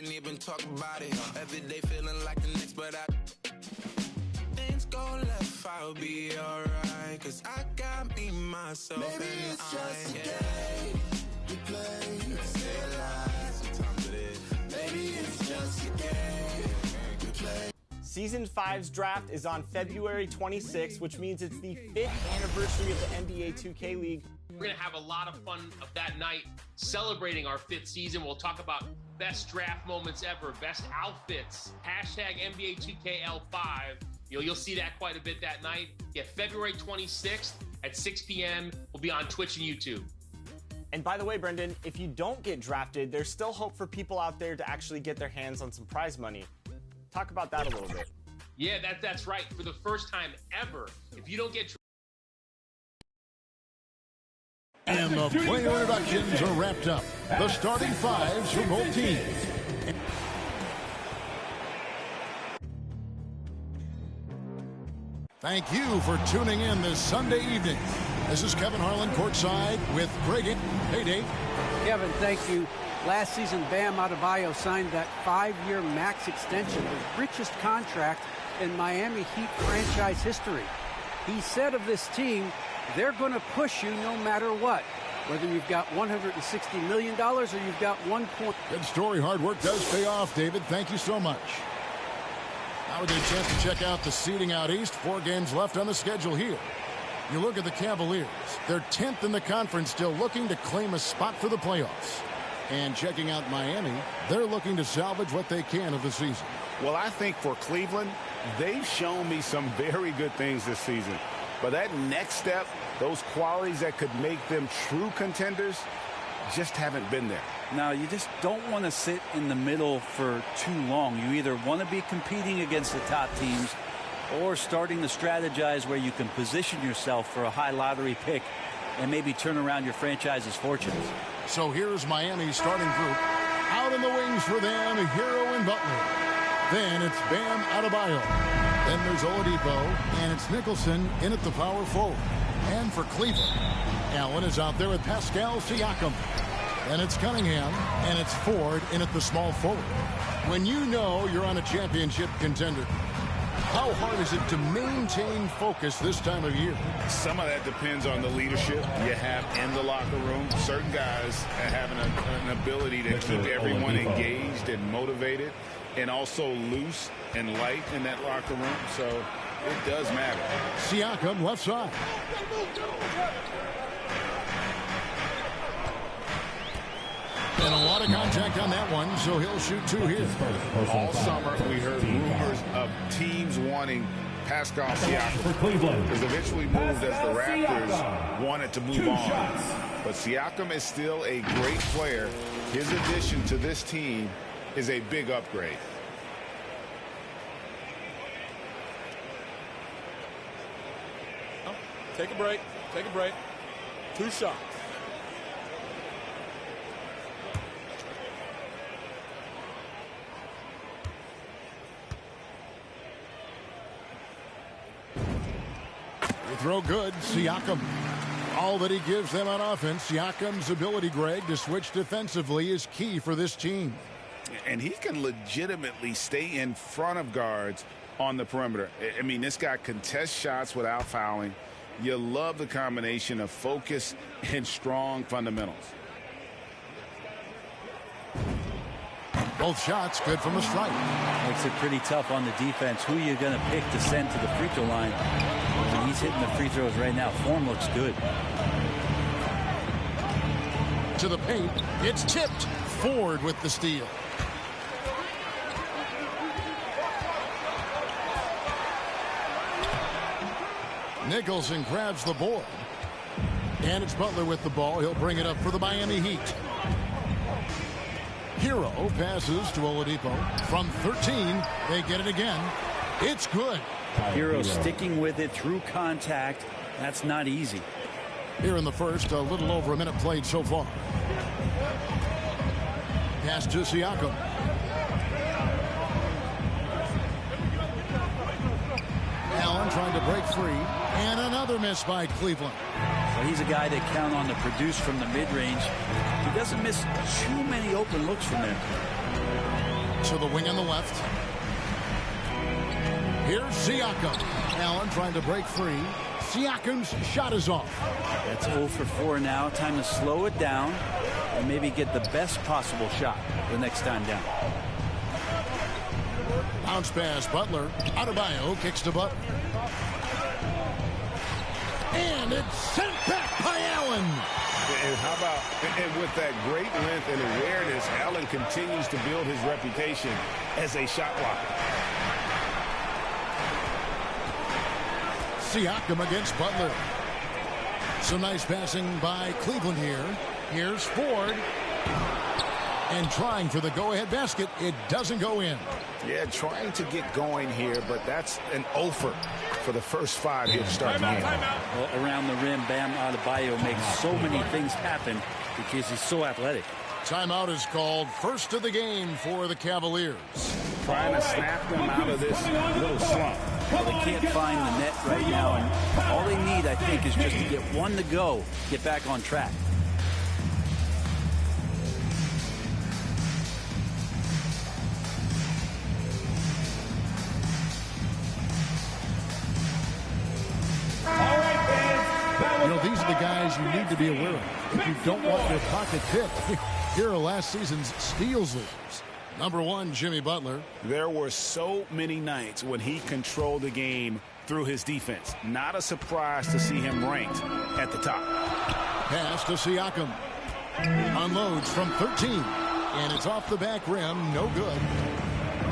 Didn't even talk about it. Every day feeling like the next, but things go left, I'll be alright. Cause I got me, myself, maybe and it's just a game we play. Say lies, sometimes it is. Maybe it's just a game we play. Season 5's draft is on February 26th, which means it's the 5th anniversary of the NBA 2K League. We're going to have a lot of fun of that night celebrating our 5th season. We'll talk about best draft moments ever, best outfits, hashtag NBA 2KL5. You'll see that quite a bit that night. Yeah, February 26th at 6 p.m. We'll be on Twitch and YouTube. And by the way, Brendan, if you don't get drafted, there's still hope for people out there to actually get their hands on some prize money. Talk about that a little bit. Yeah, that's right. For the first time ever, if you don't get and the player introductions are wrapped up. The starting fives for both teams. Thank you for tuning in this Sunday evening. This is Kevin Harlan courtside with Greg. Hey, Dave. Kevin, thank you. Last season, Bam Adebayo signed that 5-year max extension, the richest contract in Miami Heat franchise history. He said of this team, they're going to push you no matter what, whether you've got $160 million or you've got 1 point. Good story. Hard work does pay off, David. Thank you so much. Now we get a chance to check out the seeding out east. 4 games left on the schedule here. You look at the Cavaliers. They're 10th in the conference, still looking to claim a spot for the playoffs. And checking out Miami, they're looking to salvage what they can of the season. Well, I think for Cleveland, they've shown me some very good things this season. But that next step, those qualities that could make them true contenders, just haven't been there. Now, you just don't want to sit in the middle for too long. You either want to be competing against the top teams or starting to strategize where you can position yourself for a high lottery pick and maybe turn around your franchise's fortunes. So here's Miami's starting group. Out in the wings for them, Hero and Butler. Then it's Bam Adebayo. Then there's Oladipo, and it's Nicholson in at the power forward. And for Cleveland, Allen is out there with Pascal Siakam. And it's Cunningham, and it's Ford in at the small forward. When you know you're on a championship contender, how hard is it to maintain focus this time of year? Some of that depends on the leadership you have in the locker room. Certain guys have an ability to keep everyone engaged and motivated and also loose and light in that locker room. So it does matter. Siakam left side. And a lot of contact on that one, so he'll shoot 2 here. All summer, we heard rumors of teams wanting Pascal Siakam. It was eventually moved as the Raptors wanted to move on. But Siakam is still a great player. His addition to this team is a big upgrade. Take a break. Take a break. 2 shots. Throw good. Siakam. All that he gives them on offense. Siakam's ability, Greg, to switch defensively is key for this team. And he can legitimately stay in front of guards on the perimeter. I mean, this guy contests shots without fouling. You love the combination of focus and strong fundamentals. Both shots good from a strike. Makes it pretty tough on the defense. Who you're going to pick to send to the free throw line. And he's hitting the free throws right now. Form looks good. To the paint. It's tipped. Ford with the steal. Nicholson grabs the board. And it's Butler with the ball. He'll bring it up for the Miami Heat. Hero passes to Oladipo. From 13, they get it again. It's good. Hero sticking with it through contact. That's not easy. Here in the first, a little over a minute played so far. Pass to Siakam. Allen trying to break free. And another miss by Cleveland. So he's a guy that count on to produce from the mid-range. He doesn't miss too many open looks from there. to the wing on the left. Here's Siakam. Allen trying to break free. Siakam's shot is off. That's 0 for 4 now. Time to slow it down and maybe get the best possible shot the next time down. Bounce pass, Butler. Adebayo kicks to Butler. And it's sent back by Allen. And how about, and with that great length and awareness, Allen continues to build his reputation as a shot blocker. Siakam against Butler. Some nice passing by Cleveland here. Here's Ford. And trying for the go-ahead basket. It doesn't go in. Yeah, trying to get going here, but that's an offer for the first 5 here to start the game. Well, around the rim, Bam Adebayo makes so many things happen because he's so athletic. Timeout is called. First of the game for the Cavaliers. Trying to snap them out of this little slump. Well, they can't find the net right now, and all they need, I think, is just to get one to go, get back on track. You know, these are the guys you need to be aware of if you don't want your pocket picked. Here are last season's steals leaders. Number 1, Jimmy Butler. There were so many nights when he controlled the game through his defense. Not a surprise to see him ranked at the top. Pass to Siakam. Unloads from 13. And it's off the back rim. No good.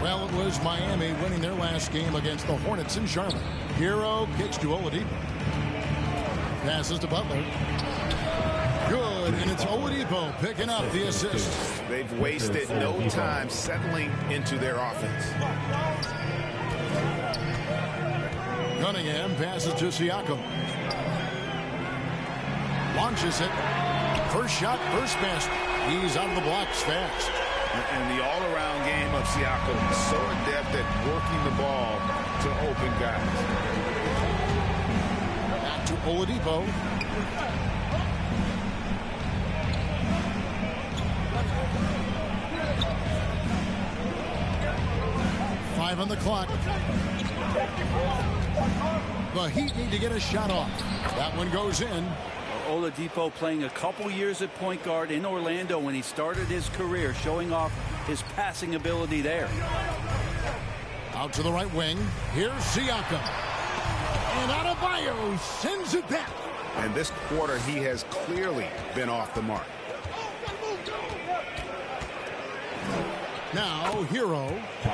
Well, it was Miami winning their last game against the Hornets in Charlotte. Hero kicks to Oladipo. Passes to Butler. Good, and it's Oladipo picking up the assist. They've wasted no time settling into their offense. Cunningham passes to Siakam. Launches it. First shot, first basket. He's out of the blocks fast. And the all-around game of Siakam, so adept at working the ball to open guys. Back to Oladipo. Five on the clock. The Heat need to get a shot off. That one goes in. Oladipo playing a couple years at point guard in Orlando when he started his career, showing off his passing ability there. Out to the right wing. Here's Siakam. And Adebayo sends it back. And this quarter, he has clearly been off the mark. Now, Hero.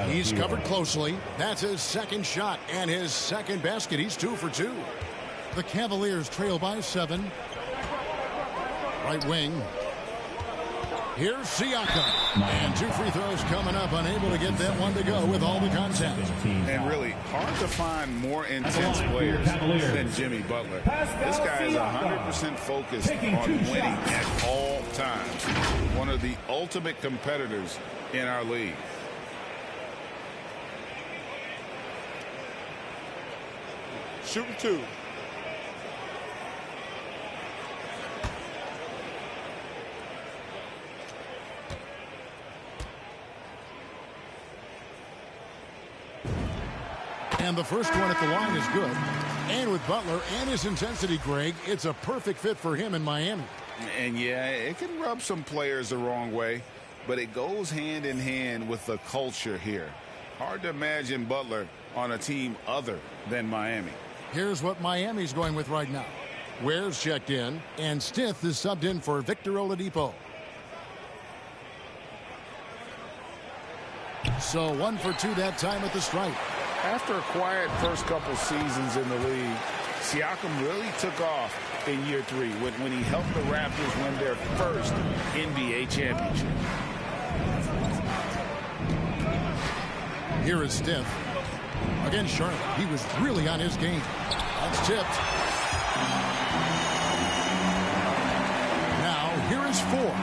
He's covered closely. That's his second shot and his second basket. He's 2 for 2. The Cavaliers trail by 7. Right wing. Here's Siakam. And 2 free throws coming up. Unable to get that one to go with all the contact. And really hard to find more intense players than Jimmy Butler. This guy is 100% focused on winning at all times. One of the ultimate competitors in our league. Shooting 2. And the first one at the line is good. And with Butler and his intensity, Greg, it's a perfect fit for him in Miami. And yeah, it can rub some players the wrong way, but it goes hand in hand with the culture here. Hard to imagine Butler on a team other than Miami. Here's what Miami's going with right now. Ware's checked in, and Stith is subbed in for Victor Oladipo. So 1 for 2 that time at the stripe. After a quiet first couple seasons in the league, Siakam really took off in year 3 when he helped the Raptors win their first NBA championship. Here is Stith. Against Charlotte, he was really on his game. That's tipped. Now, here is Ford.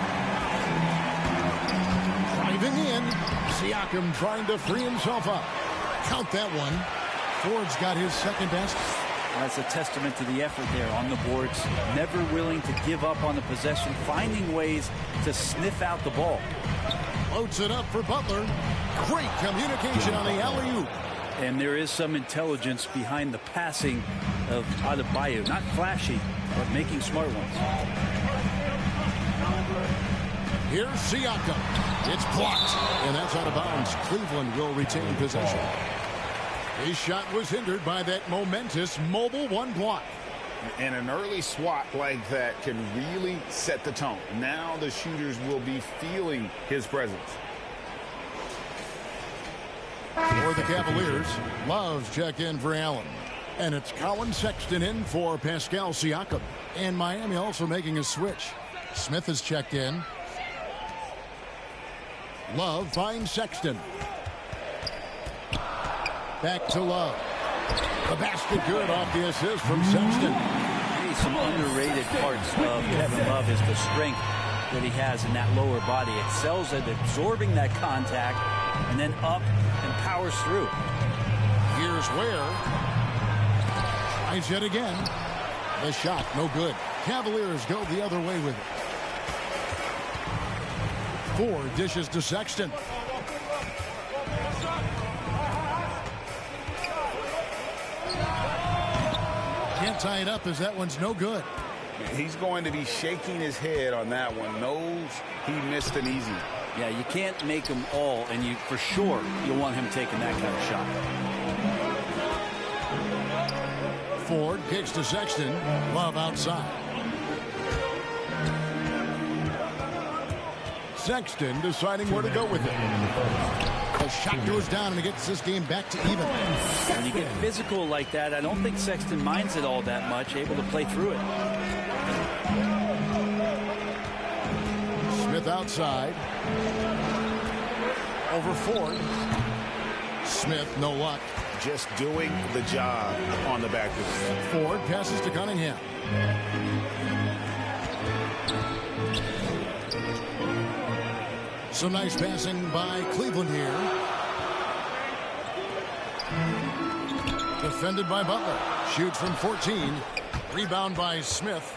Driving in. Siakam trying to free himself up. Count that one. Ford's got his second basket. That's a testament to the effort there on the boards. Never willing to give up on the possession, finding ways to sniff out the ball. Loads it up for Butler. Great communication on the alley-oop. And there is some intelligence behind the passing of Adebayo. Not flashy, but making smart ones. Here's Siakam. It's blocked, and that's out of bounds. Cleveland will retain possession. His shot was hindered by that momentous mobile one block. And an early swat like that can really set the tone. Now the shooters will be feeling his presence. For the Cavaliers, Love's check in for Allen. And it's Colin Sexton in for Pascal Siakam. And Miami also making a switch. Smith is checked in. Love finds Sexton. Back to Love. The basket good off the assist from Sexton. Maybe some underrated parts of Kevin Love is the strength that he has in that lower body. Excels at absorbing that contact and then up and powers through. Here's Ware. Tries yet again. The shot, no good. Cavaliers go the other way with it. Ford dishes to Sexton. Can't tie it up as that one's no good. He's going to be shaking his head on that one. Knows he missed an easy. Yeah, you can't make them all, and you for sure you want him taking that kind of shot. Ford kicks to Sexton. Love outside. Sexton deciding where to go with it. The shot goes down and it gets this game back to even. When you get physical like that, I don't think Sexton minds it all that much, able to play through it. Smith outside. Over Ford. Smith, no luck. Just doing the job on the backboard. Ford passes to Cunningham. Some nice passing by Cleveland here. Defended by Butler. Shoots from 14. Rebound by Smith.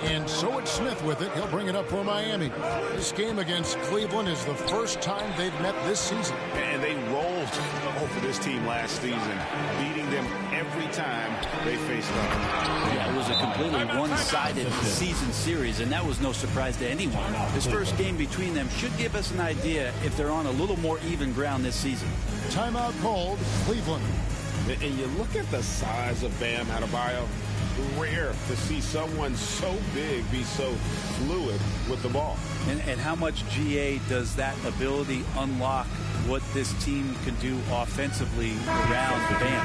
And so it's Smith with it. He'll bring it up for Miami. This game against Cleveland is the first time they've met this season. And they rolled over this team last season, beating them every time they faced up. Yeah, it was a completely one-sided season series, and that was no surprise to anyone. This first game between them should give us an idea if they're on a little more even ground this season. Timeout called, Cleveland. And you look at the size of Bam Adebayo. Rare to see someone so big be so fluid with the ball. And how much GA does that ability unlock what this team can do offensively around Bam?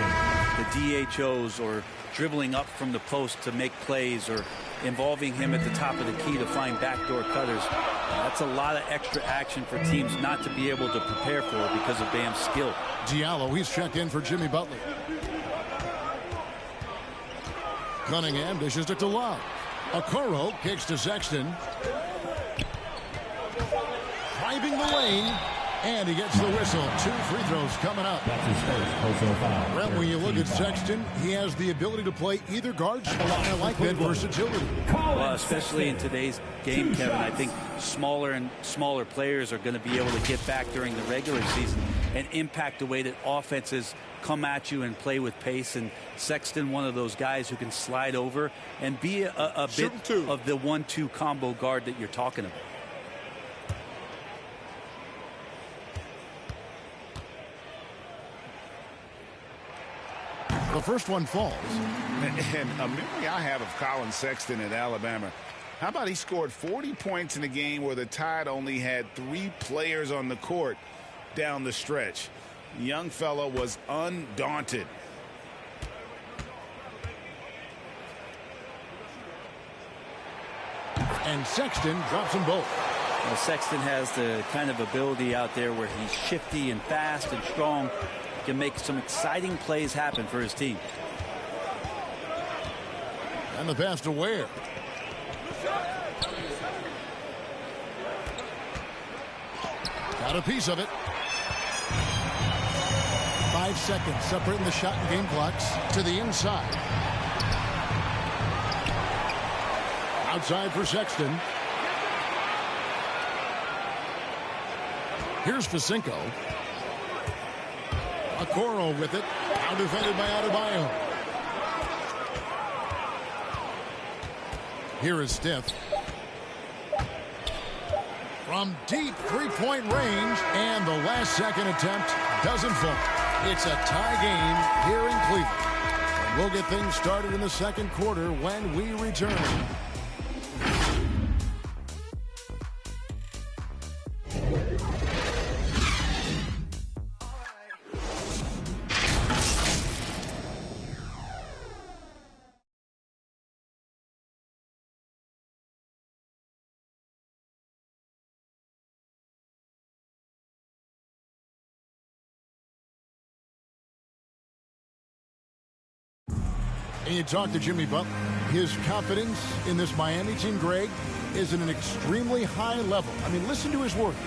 The DHOs or dribbling up from the post to make plays or involving him at the top of the key to find backdoor cutters. That's a lot of extra action for teams not to be able to prepare for because of Bam's skill. Diallo, he's checked in for Jimmy Butler. Cunningham dishes it to Love. Okoro kicks to Sexton. Driving the lane. And he gets the whistle. 2 free throws coming up. That's his first personal foul. Brett, when you look at Sexton, he has the ability to play either guard spot. I like that versatility. Well, especially in today's game, Kevin, I think smaller and smaller players are going to be able to get back during the regular season and impact the way that offenses come at you and play with pace. And Sexton, one of those guys who can slide over and be a bit of the 1-2 combo guard that you're talking about. The first one falls. And a memory I have of Colin Sexton at Alabama. How about he scored 40 points in a game where the Tide only had 3 players on the court down the stretch. The young fellow was undaunted. And Sexton drops them both. Well, Sexton has the kind of ability out there where he's shifty and fast and strong. Can make some exciting plays happen for his team. And the pass to Ware. Got a piece of it. 5 seconds separating the shot and game clocks to the inside. Outside for Sexton. Here's Facinko. Okoro with it. Now defended by Adebayo. Here is Stiff. From deep three-point range, and the last-second attempt doesn't fall. It's a tie game here in Cleveland. And we'll get things started in the second quarter when we return. And you talk to Jimmy Butler. His confidence in this Miami team, Greg, is at an extremely high level. I mean, listen to his words.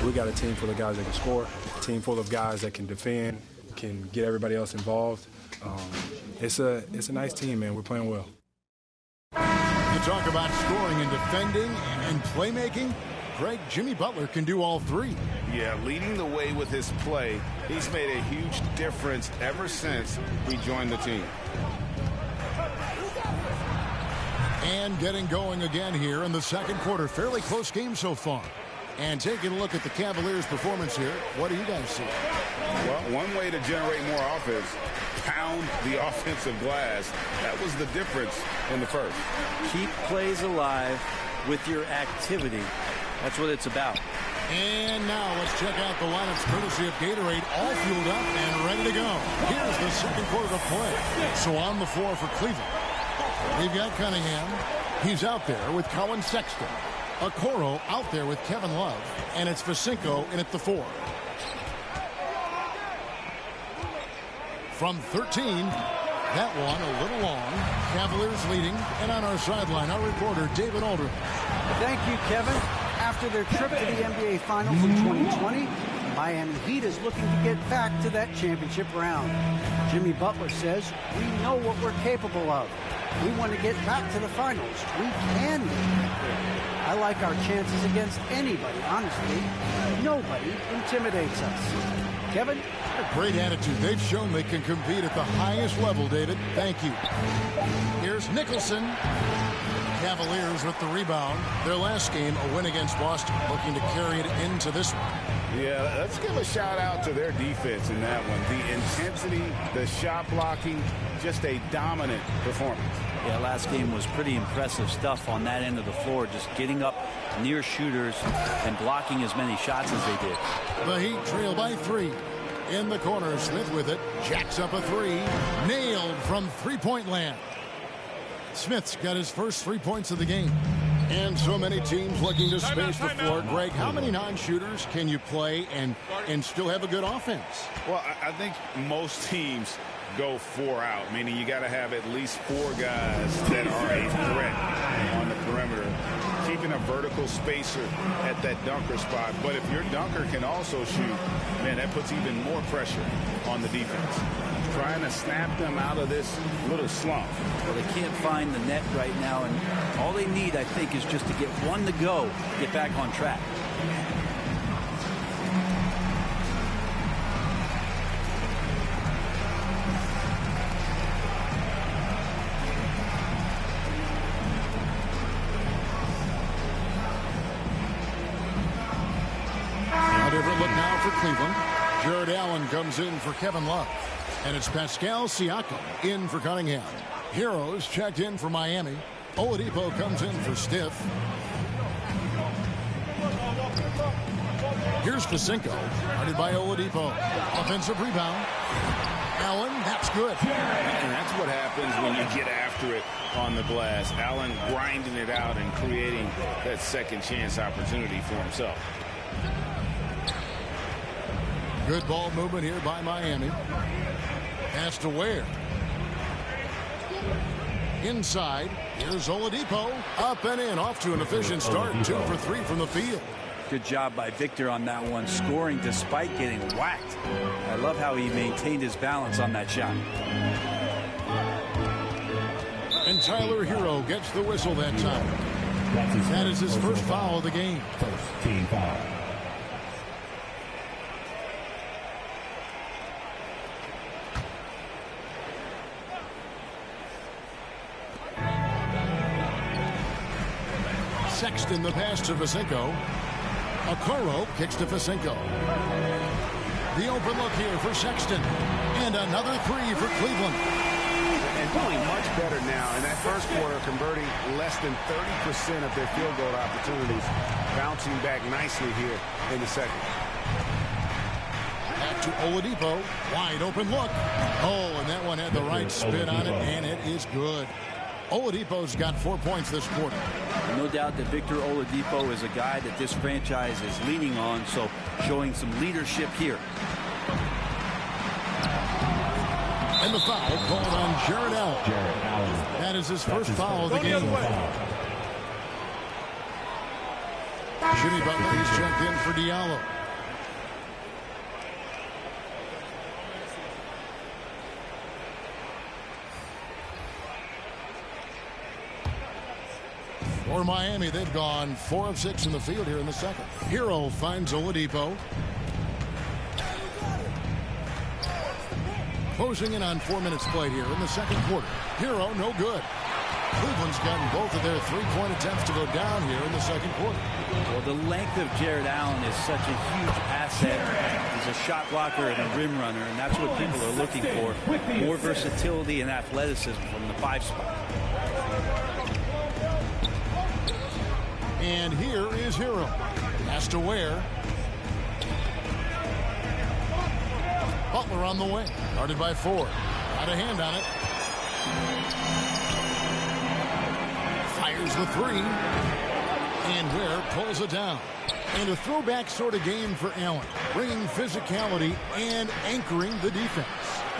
We got a team full of guys that can score, a team full of guys that can defend, can get everybody else involved. It's a nice team, man. We're playing well. You talk about scoring and defending and playmaking. Greg, Jimmy Butler can do all three. Yeah, leading the way with his play. He's made a huge difference ever since we joined the team. And getting going again here in the second quarter. Fairly close game so far. And taking a look at the Cavaliers' performance here, what do you guys see? Well, one way to generate more offense, pound the offensive glass. That was the difference in the first. Keep plays alive with your activity. That's what it's about. And now let's check out the lineups courtesy of Gatorade, all fueled up and ready to go. Here's the second quarter of play. So on the floor for Cleveland, we've got Cunningham. He's out there with Colin Sexton. Okoro out there with Kevin Love. And it's Facinko in at the 4. From 13, that one a little long. Cavaliers leading. And on our sideline, our reporter, David Aldridge. Thank you, Kevin. After their trip to the NBA Finals in 2020, Miami Heat is looking to get back to that championship round. Jimmy Butler says, we know what we're capable of. We want to get back to the finals. We can get back there. I like our chances against anybody, honestly. Nobody intimidates us. Kevin? A great attitude. They've shown they can compete at the highest level, David. Thank you. Here's Nicholson. Cavaliers with the rebound. Their last game, a win against Boston, looking to carry it into this one. Yeah, let's give a shout out to their defense in that one. The intensity, the shot blocking, just a dominant performance. Yeah, last game was pretty impressive stuff on that end of the floor, just getting up near shooters and blocking as many shots as they did. The Heat trail by 3. In the corner, Smith with it. Jacks up a 3. Nailed from three-point land. Smith's got his first 3 points of the game. And so many teams looking to space the floor. Greg, how many non-shooters can you play and still have a good offense? Well, I think most teams go 4 out, meaning you got to have at least 4 guys that are a threat on the perimeter, keeping a vertical spacer at that dunker spot. But if your dunker can also shoot, man, that puts even more pressure on the defense. Trying to snap them out of this little slump. Well, they can't find the net right now, and all they need, I think, is just to get one to go, get back on track. A different look now for Cleveland. Jared Allen comes in for Kevin Love. And it's Pascal Siakam in for Cunningham. Heroes checked in for Miami. Oladipo comes in for Stiff. Here's Facinko, guarded by Oladipo. Offensive rebound. Allen, that's good. And that's what happens when you get after it on the glass. Allen grinding it out and creating that second chance opportunity for himself. Good ball movement here by Miami. Pass to Ware. Inside. Here's Oladipo. Up and in. Off to an efficient start. 2 for 3 from the field. Good job by Victor on that one, scoring despite getting whacked. I love how he maintained his balance on that shot. And Tyler Hero gets the whistle that time. That is his first foul of the game. team foul. Sexton the pass to Vasinko. Okoro kicks to Vasinko. The open look here for Sexton. And another three for Cleveland. And doing much better now. In that first quarter, converting less than 30% of their field goal opportunities. Bouncing back nicely here in the second. Back to Oladipo. Wide open look. Oh, and that one had the right spin on it, and it is good. Oladipo's got 4 points this quarter. No doubt that Victor Oladipo is a guy that this franchise is leaning on, so showing some leadership here. And the foul called on Jared Allen. That is his first foul of the game. Jimmy Butler is checked in for Diallo. For Miami, they've gone 4 of 6 in the field here in the second. Hero finds Oladipo. Closing in on 4 minutes played here in the second quarter. Hero, no good. Cleveland's gotten both of their three-point attempts to go down here in the second quarter. Well, the length of Jared Allen is such a huge asset. He's a shot blocker and a rim runner, and that's what people are looking for. More versatility and athleticism from the 5 spot. And here is Hero. Has to Ware. Butler on the wing. Guarded by 4. Got a hand on it. Fires the 3. And Ware pulls it down. And a throwback sort of game for Allen. Bringing physicality and anchoring the defense.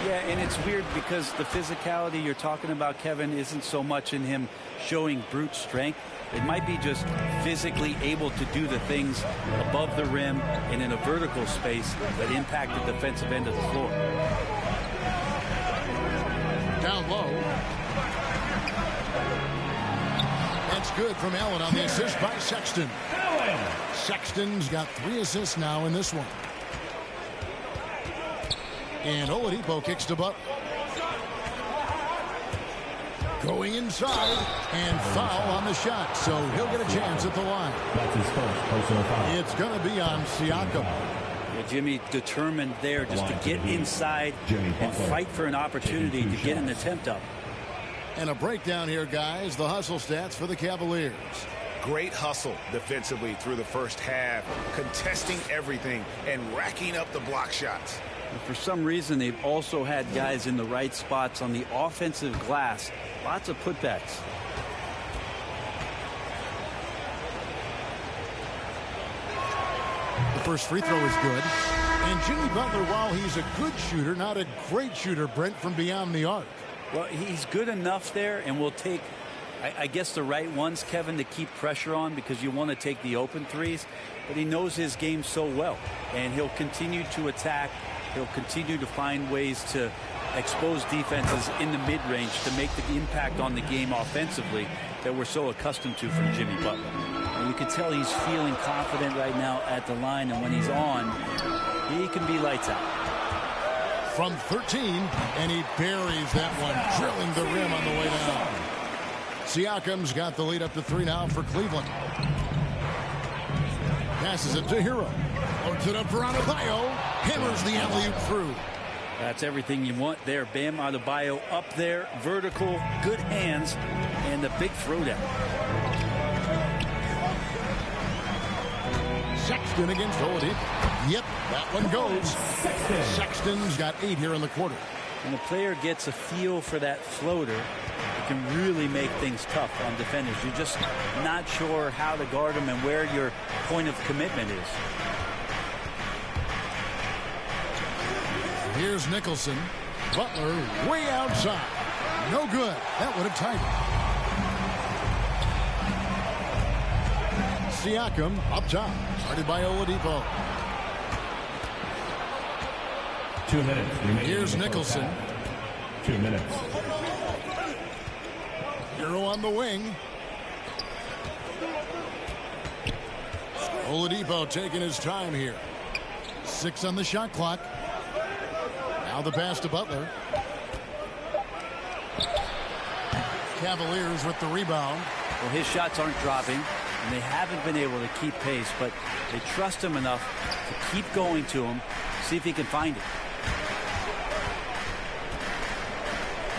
Yeah, and it's weird because the physicality you're talking about, Kevin, isn't so much in him showing brute strength. It might be just physically able to do the things above the rim and in a vertical space that impact the defensive end of the floor. Down low. That's good from Allen on the assist by Sexton. Sexton's got 3 assists now in this one. And Oladipo kicks to Butler. Going inside and foul on the shot, so he'll get a chance at the line. That's his first personal foul. It's going to be on Siakam. Yeah, Jimmy determined there just to get inside and fight for an opportunity to get an attempt up. And a breakdown here, guys. The hustle stats for the Cavaliers. Great hustle defensively through the first half, contesting everything and racking up the block shots. And for some reason, they've also had guys in the right spots on the offensive glass. Lots of putbacks. The first free throw is good. And Jimmy Butler, while he's a good shooter, not a great shooter, Brent, from beyond the arc. Well, he's good enough there, and will take, I guess, the right ones, Kevin, to keep pressure on because you want to take the open threes. But he knows his game so well, and he'll continue to attack. He'll continue to find ways to expose defenses in the mid-range to make the impact on the game offensively that we're so accustomed to from Jimmy Butler. And you can tell he's feeling confident right now at the line, and when he's on, he can be lights out. From 13, and he buries that one, drilling the rim on the way down. Siakam's got the lead up to 3 now for Cleveland. Passes it to Hero. Loads it up for Adebayo. Hammers the alley-oop through. That's everything you want there. Bam Adebayo up there, vertical, good hands, and the big throwdown. Sexton against Oladipo. Yep, that one goes. Sexton's got 8 here in the quarter. When a player gets a feel for that floater, it can really make things tough on defenders. You're just not sure how to guard them and where your point of commitment is. Here's Nicholson. Butler way outside. No good. That would have tied it. Siakam up top. Started by Oladipo. 2 minutes. Here's Nicholson. 2 minutes. Hero on the wing. Oladipo taking his time here. 6 on the shot clock. Now the pass to Butler. Cavaliers with the rebound. Well, his shots aren't dropping, and they haven't been able to keep pace, but they trust him enough to keep going to him, see if he can find it.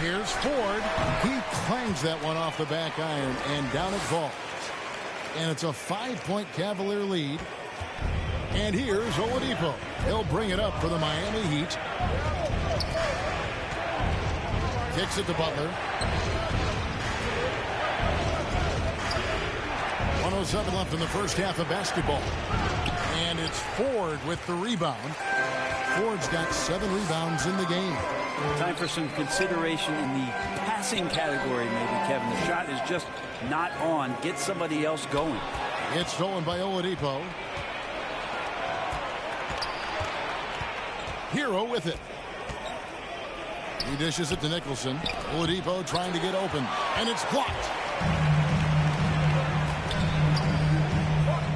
Here's Ford. He clangs that one off the back iron, and down it falls. And it's a 5-point Cavalier lead. And here's Oladipo. He'll bring it up for the Miami Heat. Kicks it to Butler. 1:07 left in the first half of basketball. And it's Ford with the rebound. Ford's got 7 rebounds in the game. Time for some consideration in the passing category, maybe, Kevin. The shot is just not on. Get somebody else going. It's stolen by Oladipo. Hero with it. He dishes it to Nicholson. Oladipo trying to get open, and it's blocked.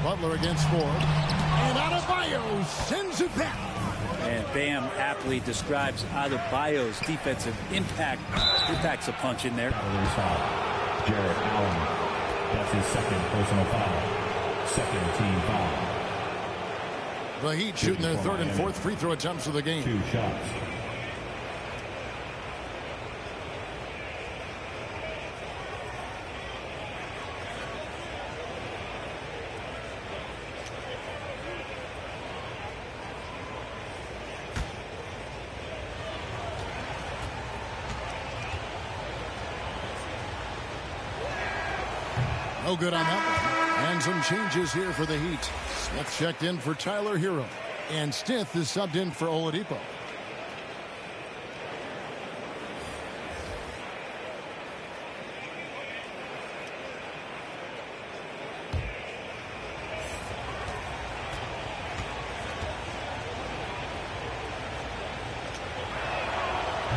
Butler against Ford. And Adebayo sends it back. And Bam aptly describes Adebayo's defensive impact. Impacts a punch in there. Jared Allen. That's his second personal foul. Second team foul. The Heat shooting their 3rd and 4th free throw attempts of the game. 2 shots. No good on that one. And some changes here for the Heat. Smith checked in for Tyler Hero. And Stith is subbed in for Oladipo.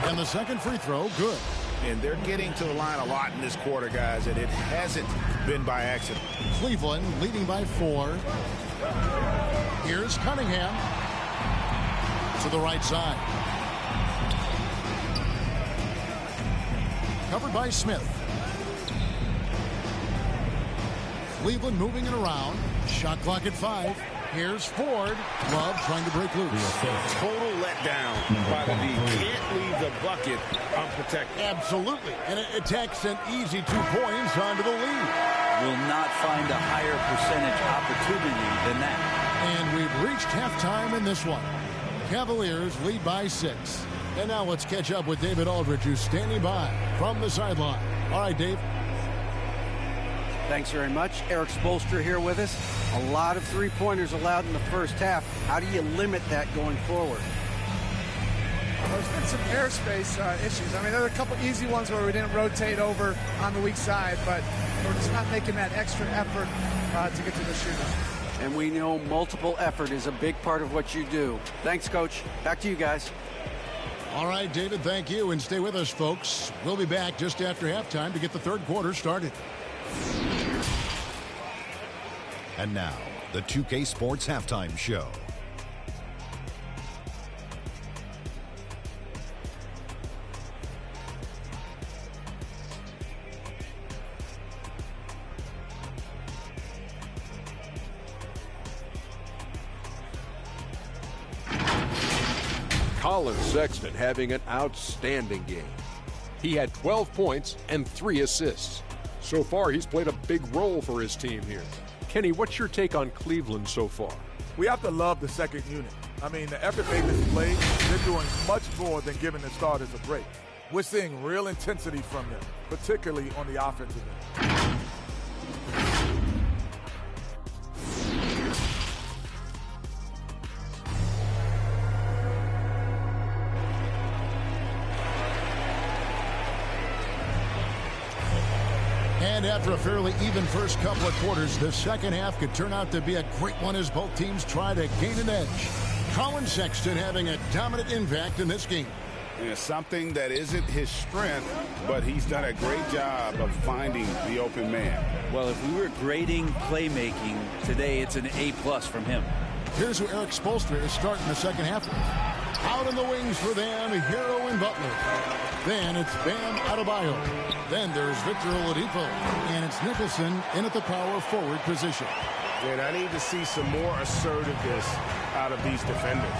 And the second free throw, good. And they're getting to the line a lot in this quarter, guys, and it hasn't been by accident. Cleveland leading by 4. Here's Cunningham to the right side. Covered by Smith. Cleveland moving it around. Shot clock at 5. Here's Ford. Love trying to break loose. Total letdown by the D. Can't leave the bucket unprotected. Absolutely. And it takes an easy 2 points onto the lead. Will not find a higher percentage opportunity than that. And we've reached halftime in this one. Cavaliers lead by 6. And now let's catch up with David Aldridge, who's standing by from the sideline. All right, Dave. Thanks very much. Eric Spoelstra here with us. A lot of 3-pointers allowed in the first half. How do you limit that going forward? Well, there's been some airspace issues. I mean, there are a couple easy ones where we didn't rotate over on the weak side, but we're just not making that extra effort to get to the shooters. And we know multiple effort is a big part of what you do. Thanks, Coach. Back to you guys. All right, David, thank you. And stay with us, folks. We'll be back just after halftime to get the 3rd quarter started. And now, the 2K Sports Halftime Show. Colin Sexton having an outstanding game. He had 12 points and 3 assists. So far, he's played a big role for his team here. Kenny, what's your take on Cleveland so far? We have to love the second unit. I mean, the effort they displayed, they're doing much more than giving the starters a break. We're seeing real intensity from them, particularly on the offensive end. And after a fairly even first couple of quarters, the second half could turn out to be a great one as both teams try to gain an edge. Colin Sexton having a dominant impact in this game. And it's something that isn't his strength, but he's done a great job of finding the open man. Well, if we were grading playmaking today, it's an A+ from him. Here's who Eric Spoelstra is starting the second half. Out in the wings for them, Hero and Butler. Then it's Bam Adebayo. Then there's Victor Oladipo. And it's Nicholson in at the power forward position. And I need to see some more assertiveness out of these defenders.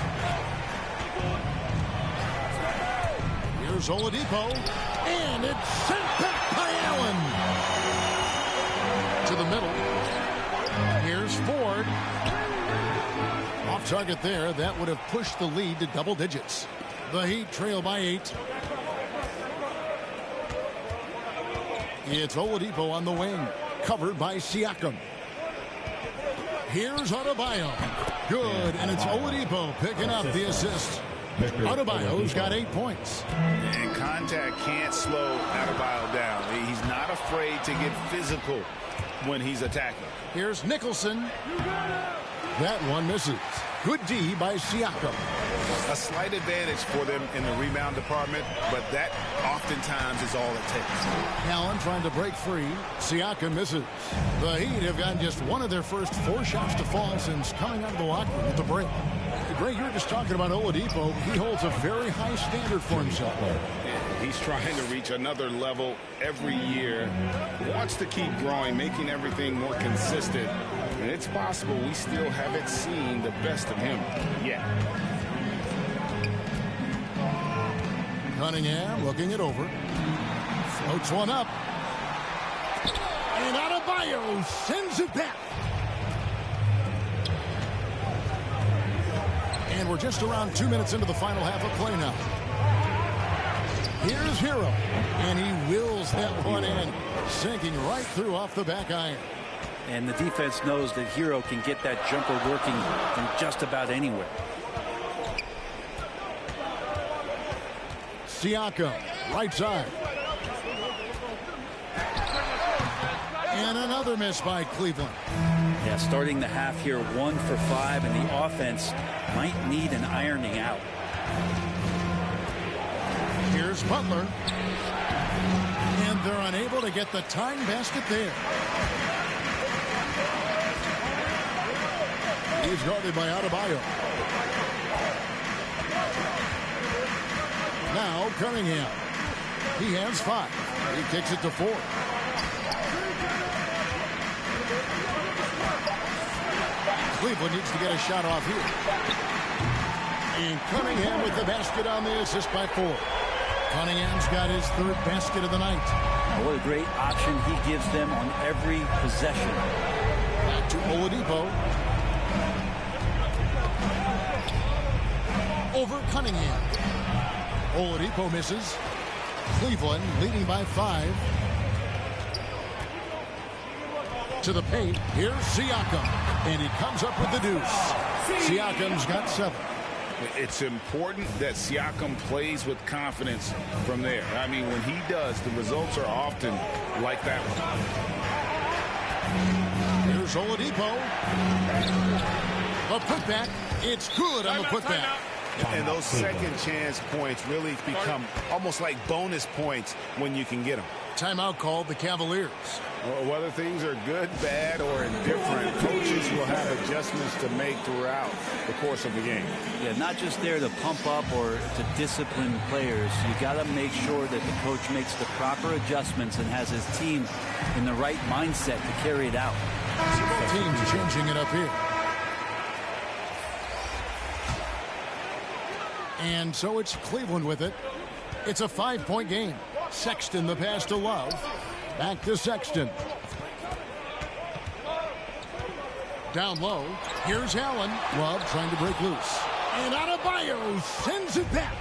Here's Oladipo. And it's sent back by Allen. To the middle. Here's Ford. Off target there. That would have pushed the lead to double digits. The Heat trail by 8. It's Oladipo on the wing. Covered by Siakam. Here's Adebayo. Good, and it's Oladipo picking up the assist. Adebayo's got 8 points. And contact can't slow Adebayo down. He's not afraid to get physical when he's attacking. Here's Nicholson. That one misses. Good D by Siakam. A slight advantage for them in the rebound department, but that oftentimes is all it takes. Allen trying to break free. Siakam misses. The Heat have gotten just one of their first 4 shots to fall since coming out of the locker room at the break. Greg, you were just talking about Oladipo. He holds a very high standard for himself. He's trying to reach another level every year. Wants to keep growing, making everything more consistent. And it's possible we still haven't seen the best of him yet. Cunningham looking it over. Floats one up. And Adebayo sends it back. And we're just around 2 minutes into the final half of play now. Here's Hero. And he wills that one in. Sinking right through off the back iron. And the defense knows that Hero can get that jumper working from just about anywhere. Siakam, right side. And another miss by Cleveland. Yeah, starting the half here 1 for 5, and the offense might need an ironing out. Here's Butler. And they're unable to get the tying basket there. He's guarded by Adebayo. Now Cunningham. He has 5. He kicks it to 4. Cleveland needs to get a shot off here. And Cunningham with the basket on the assist by 4. Cunningham's got his 3rd basket of the night. What a great option he gives them on every possession. Back to Oladipo. Over Cunningham. Oladipo misses. Cleveland leading by 5. To the paint. Here's Siakam. And he comes up with the deuce. Siakam's got 7. It's important that Siakam plays with confidence from there. I mean, when he does, the results are often like that one. Here's Oladipo. The putback. It's good on the putback. And those second chance points really become almost like bonus points when you can get them. Timeout called the Cavaliers. Well, whether things are good, bad, or indifferent, coaches will have adjustments to make throughout the course of the game. Yeah, not just there to pump up or to discipline players. You got to make sure that the coach makes the proper adjustments and has his team in the right mindset to carry it out. Both teams changing it up here. And so it's Cleveland with it. It's a 5-point game. Sexton the pass to Love. Back to Sexton. Down low. Here's Allen. Love trying to break loose. And Adebayo sends it back.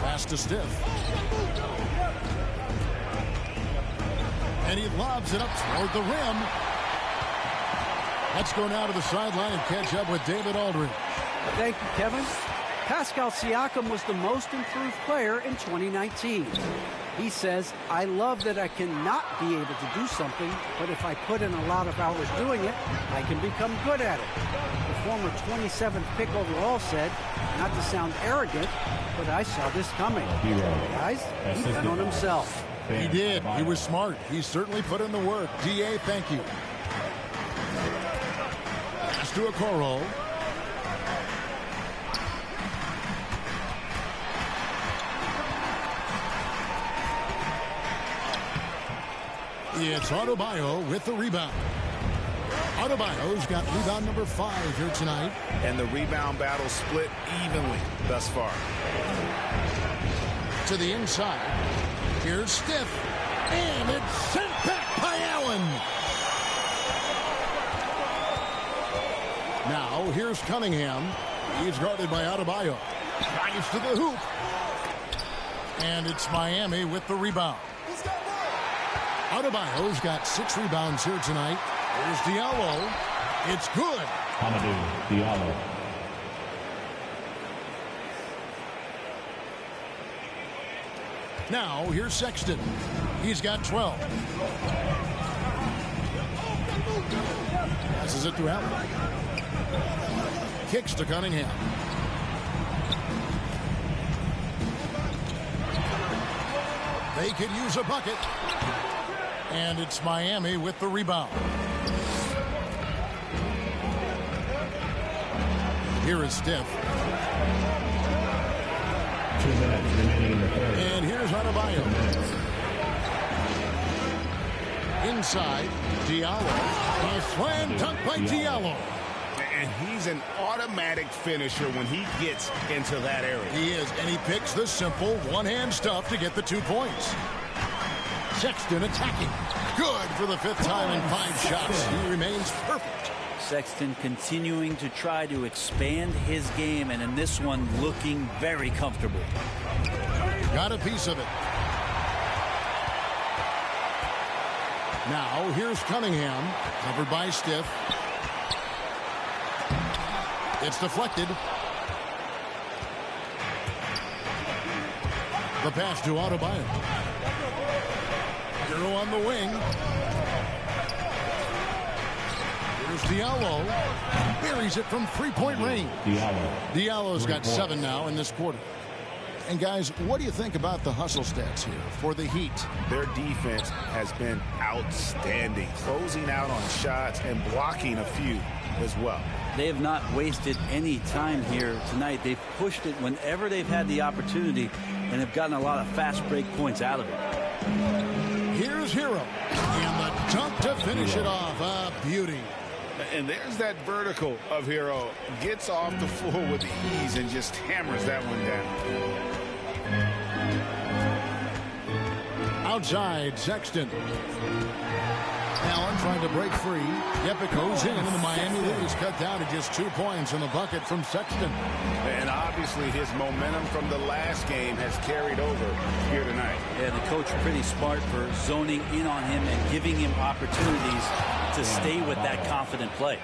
Pass to Stiff. And he lobs it up toward the rim. Let's go now to the sideline and catch up with David Aldridge. Thank you, Kevin. Pascal Siakam was the most improved player in 2019. He says, I love that I cannot be able to do something, but if I put in a lot of hours doing it, I can become good at it. The former 27th pick overall said, not to sound arrogant, but I saw this coming. Guys, he bet on himself. He did. He was smart. He certainly put in the work. DA, thank you. Pass to Okoro. It's Adebayo with the rebound. Adebayo's got rebound number 5 here tonight. And the rebound battle split evenly thus far. To the inside. Here's Stiff. And it's sent back by Allen. Now here's Cunningham. He's guarded by Adebayo. Drives to the hoop. And it's Miami with the rebound. Adebayo's got 6 rebounds here tonight. There's Diallo. It's good. Hamidou Diallo. Now here's Sexton. He's got 12. Passes it to Allen. Kicks to Cunningham. They could use a bucket. And it's Miami with the rebound. Here is Stiff. 2 minutes remaining in the third. And here's Adebayo. Inside, Diallo. A slam dunk by Diallo. And he's an automatic finisher when he gets into that area. He is, and he picks the simple one-hand stuff to get the 2 points. Sexton attacking. Good for the 5th time in 5 shots. He remains perfect. Sexton continuing to try to expand his game, and in this one looking very comfortable. Got a piece of it. Now here's Cunningham, covered by Stiff. It's deflected. The pass to Adebayo. Hero on the wing. Here's Diallo. Buries it from 3-point range. Diallo's got 7 now in this quarter. And guys, what do you think about the hustle stats here for the Heat? Their defense has been outstanding, closing out on shots and blocking a few as well. They have not wasted any time here tonight. They've pushed it whenever they've had the opportunity and have gotten a lot of fast break points out of it. Here's Hero. And the dunk to finish it off. A beauty. And there's that vertical of Hero. Gets off the floor with ease and just hammers that one down. Outside, Sexton. Allen trying to break free. Yepik goes in, and the Miami lead is cut down to just 2 points in the bucket from Sexton. And obviously his momentum from the last game has carried over here tonight. Yeah, the coach pretty smart for zoning in on him and giving him opportunities to stay with that confident play.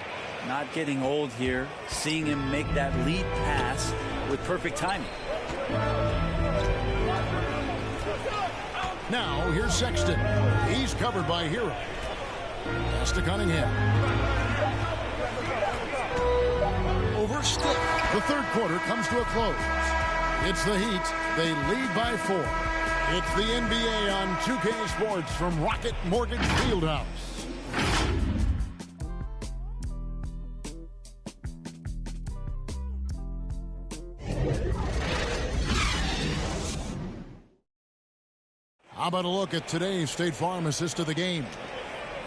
Not getting old here, seeing him make that lead pass with perfect timing. Now, here's Sexton. He's covered by Hero. Pass to Cunningham. Over Stiff. The 3rd quarter comes to a close. It's the Heat. They lead by 4. It's the NBA on 2K Sports from Rocket Mortgage Fieldhouse. How about a look at today's State Farm assist of the game?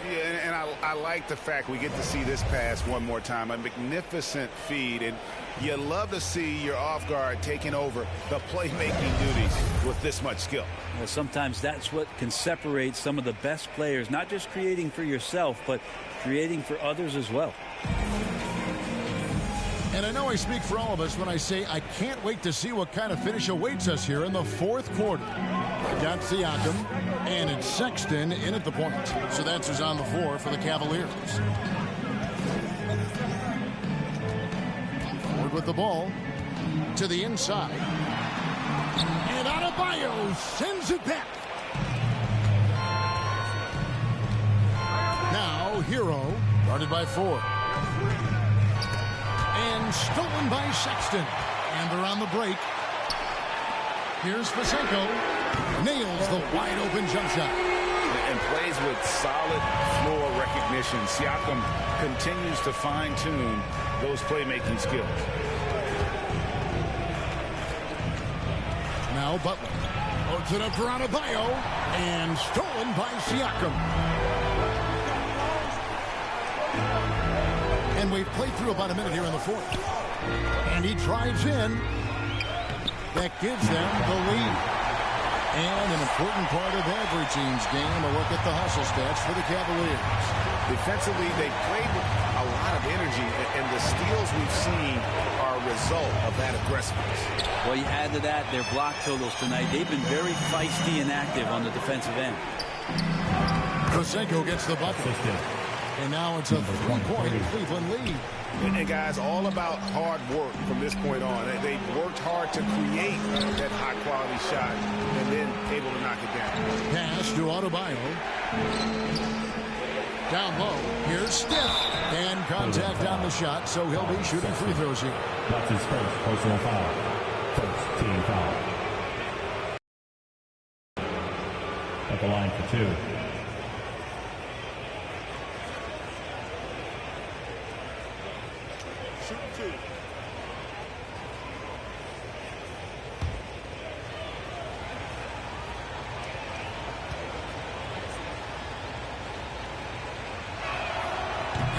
Yeah, and I like the fact we get to see this pass one more time. A magnificent feed, and you love to see your off guard taking over the playmaking duties with this much skill. Well, sometimes that's what can separate some of the best players, not just creating for yourself, but creating for others as well. And I know I speak for all of us when I say I can't wait to see what kind of finish awaits us here in the 4th quarter. Got Siakam, and it's Sexton in at the point. So that's who's on the floor for the Cavaliers. Forward with the ball to the inside. And Adebayo sends it back. Now Hero, guarded by 4. And stolen by Sexton. And they're on the break. Here's Pasenko. nails the wide-open jump shot. And plays with solid floor recognition. Siakam continues to fine-tune those playmaking skills. Now Butler loads it up for Adebayo, and stolen by Siakam. And we've played through about a minute here in the fourth. And he drives in. That gives them the lead. And an important part of every team's game, a look at the hustle stats for the Cavaliers. Defensively, they played with a lot of energy, and the steals we've seen are a result of that aggressiveness. Well, you add to that their block totals tonight. They've been very feisty and active on the defensive end. Kosenko gets the bucket. And now it's a 3-point Cleveland lead. And guys, all about hard work from this point on. They've worked hard to create that high-quality shot and then able to knock it down. Pass to Adebayo. Down low. Here's Steph. And contact on the shot, so he'll be shooting free throws here. That's his first personal foul. First team foul. At the line for 2.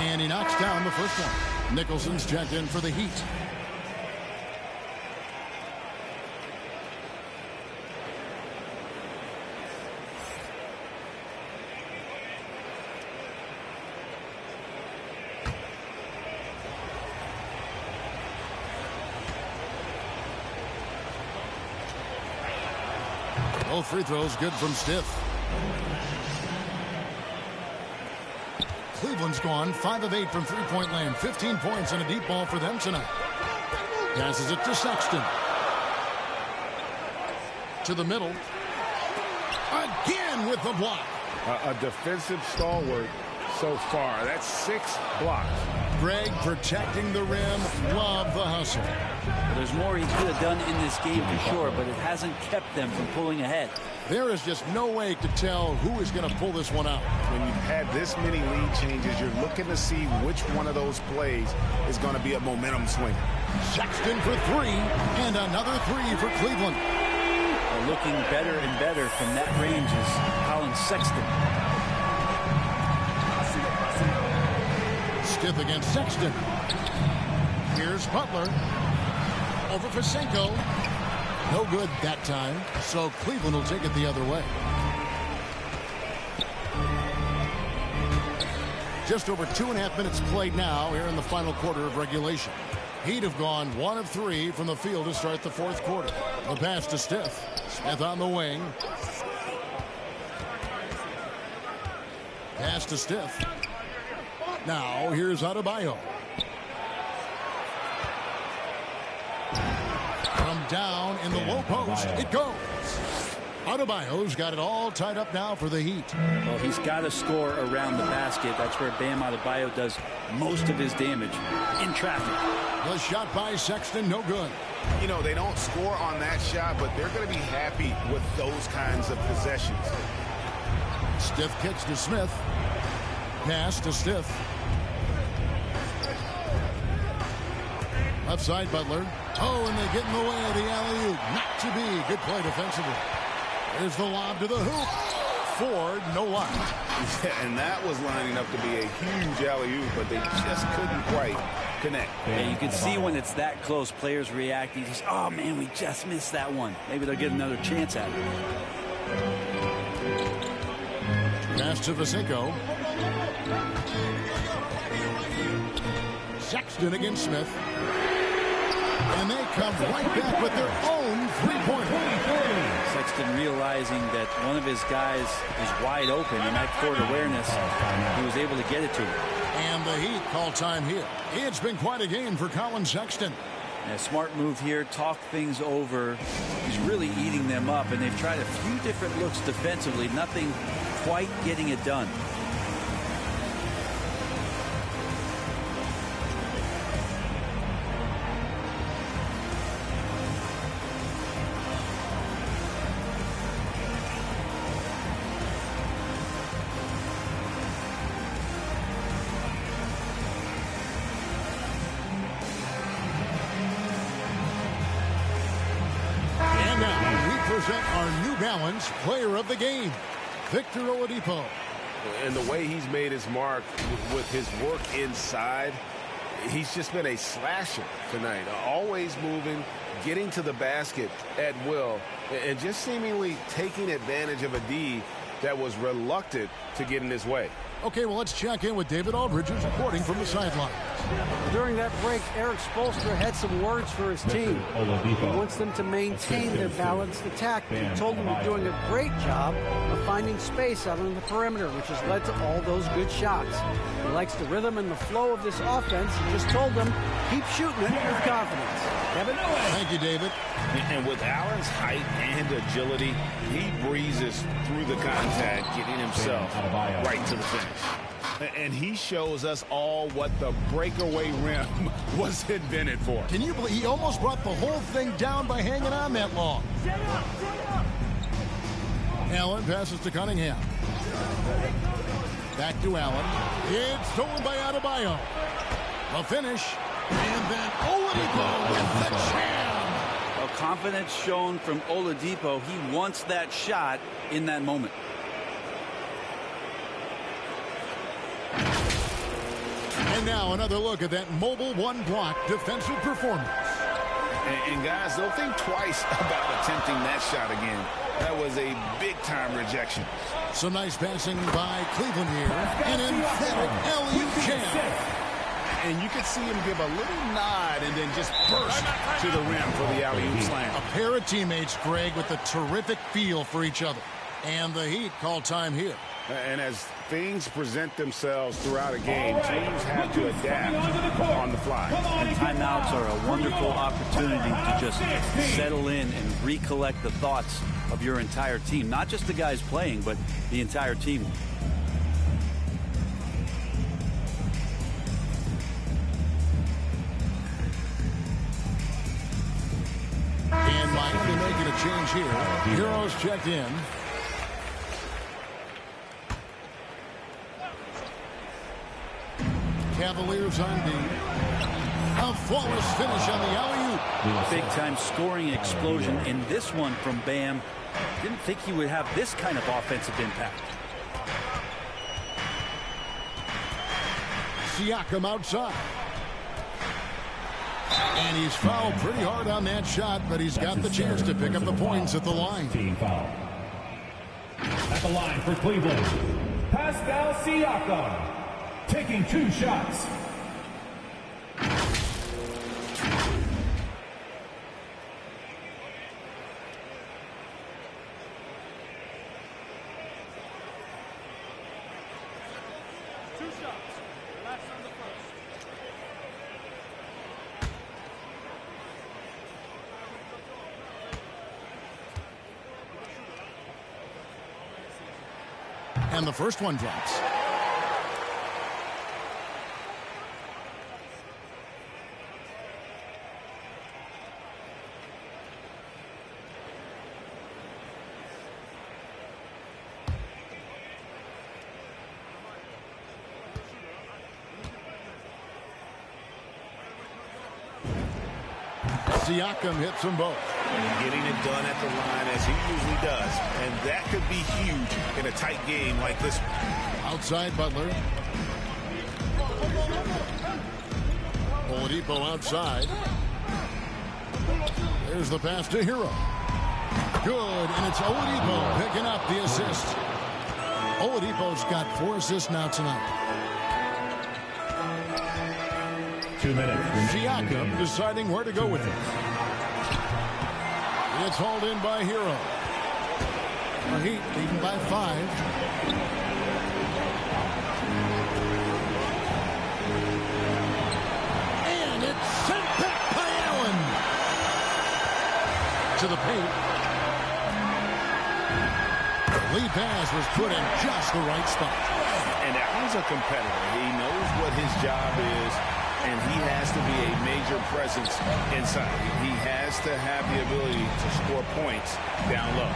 And he knocks down the first one. Nicholson's checked in for the Heat. Both free throws good from Steph. Cleveland's gone 5 of 8 from three-point land. 15 points and a deep ball for them tonight. Passes it to Sexton. To the middle. Again with the block. A defensive stalwart so far. That's 6 blocks. Greg protecting the rim. Love the hustle. There's more he could have done in this game for sure, but it hasn't kept them from pulling ahead. There is just no way to tell who is going to pull this one out. When you've had this many lead changes, you're looking to see which one of those plays is going to be a momentum swinger. Sexton for 3, and another 3 for Cleveland. Looking better and better from that range is Colin Sexton. Stiff against Sexton. Here's Butler. Over for Senko. No good that time, so Cleveland will take it the other way. Just over 2.5 minutes played now here in the final quarter of regulation. Heat have gone 1 of 3 from the field to start the fourth quarter. The pass to Steph. Smith on the wing. Pass to Steph. Now here's Adebayo. From down in the low post, it goes. Adebayo's got it all tied up now for the Heat. Well, he's got to score around the basket. That's where Bam Adebayo does most of his damage in traffic. The shot by Sexton, no good. You know, they don't score on that shot, but they're going to be happy with those kinds of possessions. Stiff kicks to Smith. Pass to Stiff. Left side, Butler. Oh, and they get in the way of the alley-oop. Not to be. Good play defensively. There's the lob to the hoop. Ford, no luck. Yeah, and that was lining up to be a huge alley-oop, but they just couldn't quite connect. Yeah, you can see when it's that close, players react. You just, oh, man, we just missed that one. Maybe they'll get another chance at it. Pass to Vasinko. Sexton against Smith. And they come right back with their own three-pointer. Sexton realizing that one of his guys is wide open, and that court awareness, he was able to get it to him. And the Heat call time here. It's been quite a game for Colin Sexton. A smart move here, talk things over. He's really eating them up, and they've tried a few different looks defensively, nothing quite getting it done. present our New Balance Player of the Game, Victor Oladipo. And the way he's made his mark with his work inside, he's just been a slasher tonight. Always moving, getting to the basket at will, and just seemingly taking advantage of a D that was reluctant to get in his way. Okay, well, let's check in with David Aldridge, who's reporting from the sideline. During that break, Eric Spoelstra had some words for his team. He wants them to maintain their balanced attack. He told them they're doing a great job of finding space out on the perimeter, which has led to all those good shots. He likes the rhythm and the flow of this offense. He just told them, keep shooting it with confidence. Kevin? Thank you, David. And with Allen's height and agility, he breezes through the contact, getting himself right to the finish. And he shows us all what the breakaway rim was invented for. Can you believe he almost brought the whole thing down by hanging on that long? Allen passes to Cunningham. Back to Allen. It's stolen by Adebayo. A finish. And then Oladipo with the jam. Well, confidence shown from Oladipo. He wants that shot in that moment. And now another look at that mobile one-block defensive performance. And guys, don't think twice about attempting that shot again. That was a big-time rejection. Some nice passing by Cleveland here. An emphatic alley-oop jam. And you could see him give a little nod and then just burst to the rim for the alley-oop slam. A pair of teammates, Greg, with a terrific feel for each other. And the Heat call time here. And as things present themselves throughout a game, teams have to adapt on the fly. And timeouts are a wonderful opportunity to just settle in and recollect the thoughts of your entire team. Not just the guys playing, but the entire team. And Miami making a change here. Heroes checked in. Cavaliers on D. A flawless finish on the alley-oop. Big-time scoring explosion in this one from Bam. Didn't think he would have this kind of offensive impact. Siakam outside. And he's fouled pretty hard on that shot, but he's got the chance to pick up the points at the line. Team foul. At the line for Cleveland, Pascal Siakam. Taking 2 shots. And the first one drops. Siakam hits them both. Getting it done at the line as he usually does. And that could be huge in a tight game like this one. Outside Butler. Oladipo outside. There's the pass to Hero. Good, and it's Oladipo picking up the assist. Oladipo's got 4 assists now tonight. 2 minutes. Siakam deciding where to go with it. It's hauled in by Hero. The Heat leading by 5. And it's sent back by Allen. To the paint. Lead pass was put in just the right spot. And Allen's a competitor. He knows what his job is, and he has to be a major presence inside. He has to have the ability to score points down low.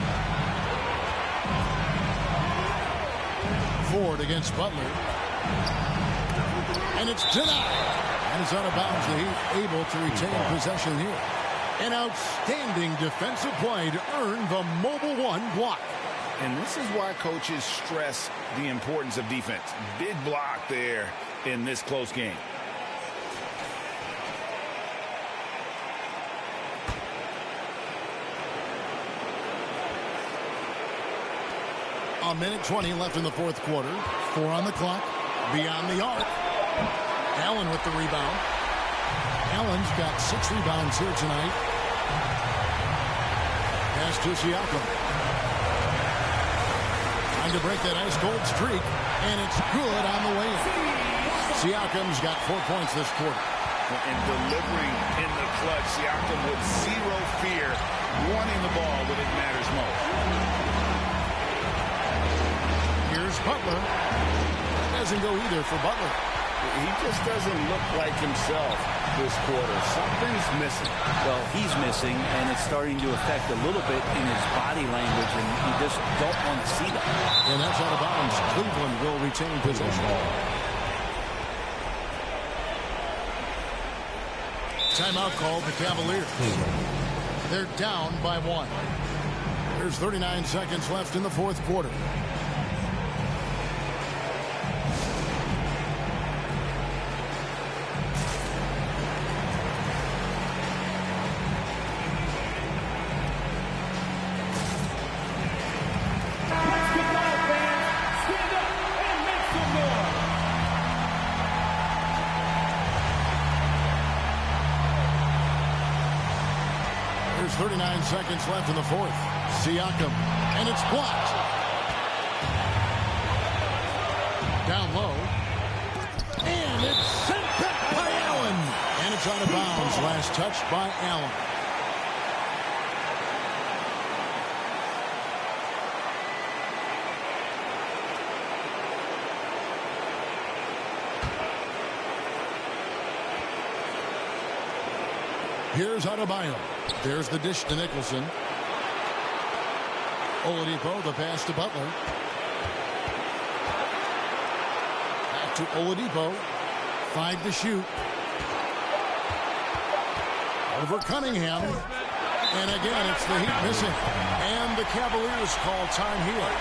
Ford against Butler. And it's denied. And it's out of bounds. The Heat able to retain possession here. An outstanding defensive play to earn the Mobile One block. And this is why coaches stress the importance of defense. Big block there in this close game. A minute 20 left in the fourth quarter. 4 on the clock. Beyond the arc. Allen with the rebound. Allen's got 6 rebounds here tonight. Pass to Siakam. Trying to break that ice-cold streak, and it's good on the way in. Siakam's got 4 points this quarter. And delivering in the clutch, Siakam with zero fear, wanting the ball when it matters most. Here's Butler. Doesn't go either for Butler. He just doesn't look like himself this quarter. Something's missing. Well, he's missing, and it's starting to affect a little bit in his body language, and you just don't want to see that. And that's out of bounds. Cleveland will retain possession. Timeout called the Cavaliers. They're down by 1. There's 39 seconds left in the fourth quarter. There's 39 seconds left in the fourth. Siakam, and it's blocked. Down low. And it's sent back by Allen. And it's out of bounds. Last touch by Allen. Here's Adebayo. There's the dish to Nicholson. Oladipo, the pass to Butler. Back to Oladipo. 5 to shoot. Over Cunningham. And again, it's the Heat missing. And the Cavaliers call time here.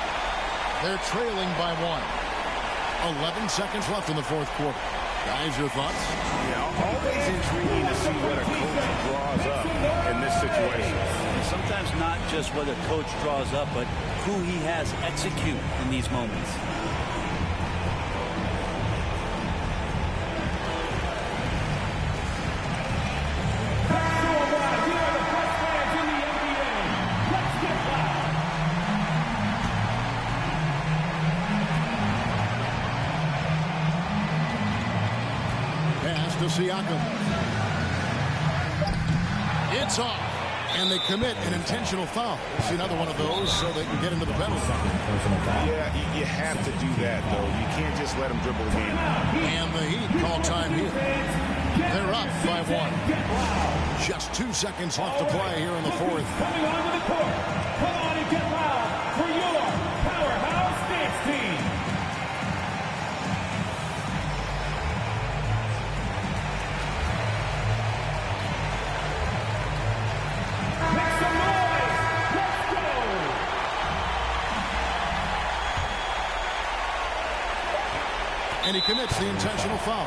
They're trailing by 1. 11 seconds left in the fourth quarter. Guys, your thoughts? Yeah, always intriguing to see what a coach draws up in this situation. And sometimes not just what a coach draws up, but who he has execute in these moments. To Siakam. It's off. And they commit an intentional foul. See another one of those so they can get into the penalty. Yeah, you have to do that, though. You can't just let them dribble the game. And the Heat call time here. They're up by 1. Just 2 seconds left to play here in the fourth. Coming onto the court. Come on and get loud for your powerhouse dance team. And he commits the intentional foul.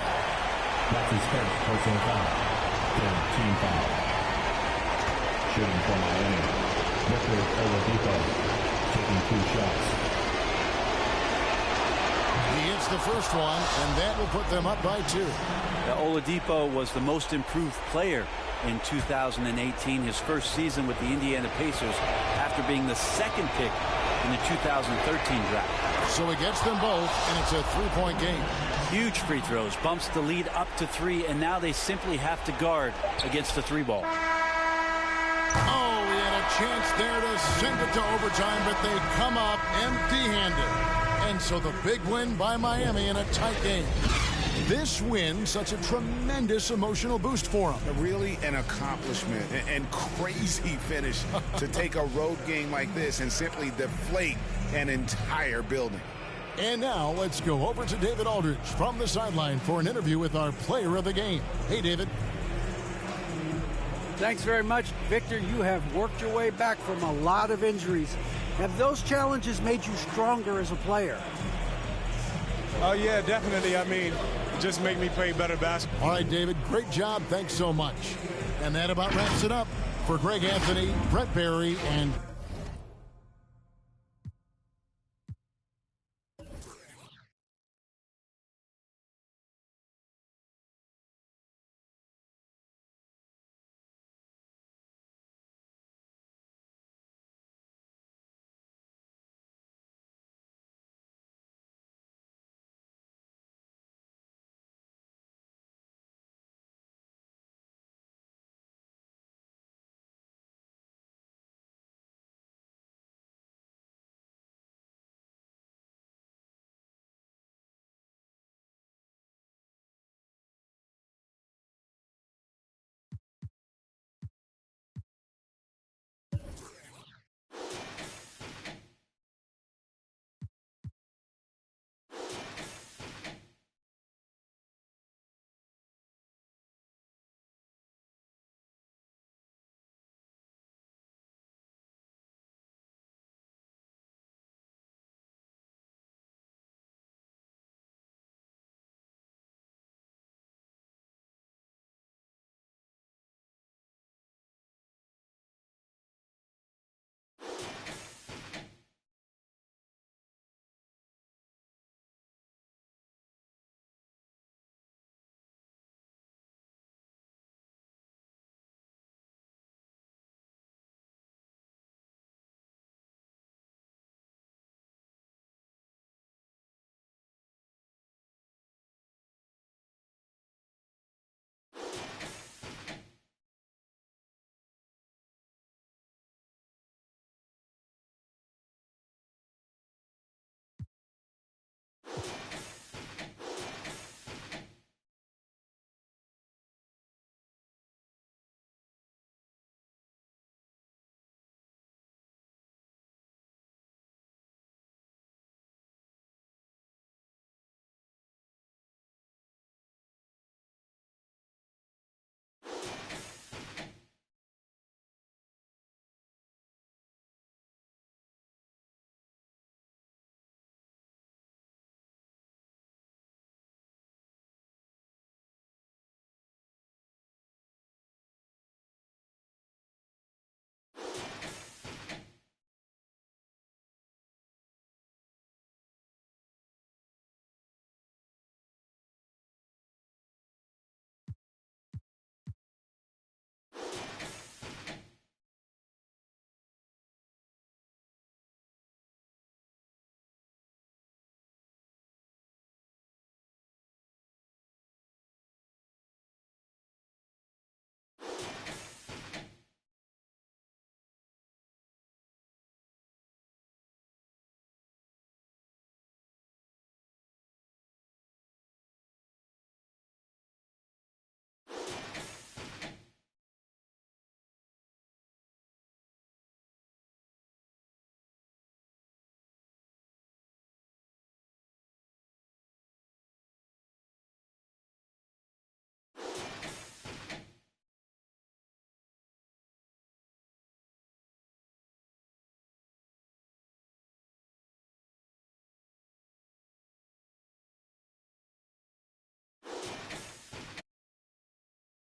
That's his first personal foul. Team foul. Shooting for Miami. Victor Oladipo taking 2 shots. He hits the first one, and that will put them up by 2. Now, Oladipo was the most improved player in 2018, his first season with the Indiana Pacers, after being the second pick in the 2013 draft. So he gets them both, and it's a 3-point game. Huge free throws, bumps the lead up to 3, and now they simply have to guard against the 3-ball. Oh, he had a chance there to send it to overtime, but they come up empty-handed. And so the big win by Miami in a tight game. This win, such a tremendous emotional boost for them. Really an accomplishment and crazy finish to take a road game like this and simply deflate an entire building. And now let's go over to David Aldridge from the sideline for an interview with our player of the game. Hey, David. Thanks very much. Victor, you have worked your way back from a lot of injuries. Have those challenges made you stronger as a player? Oh, yeah, definitely. I mean, it just make me play better basketball. All right, David, great job. Thanks so much. And that about wraps it up. For Greg Anthony, Brett Barry, and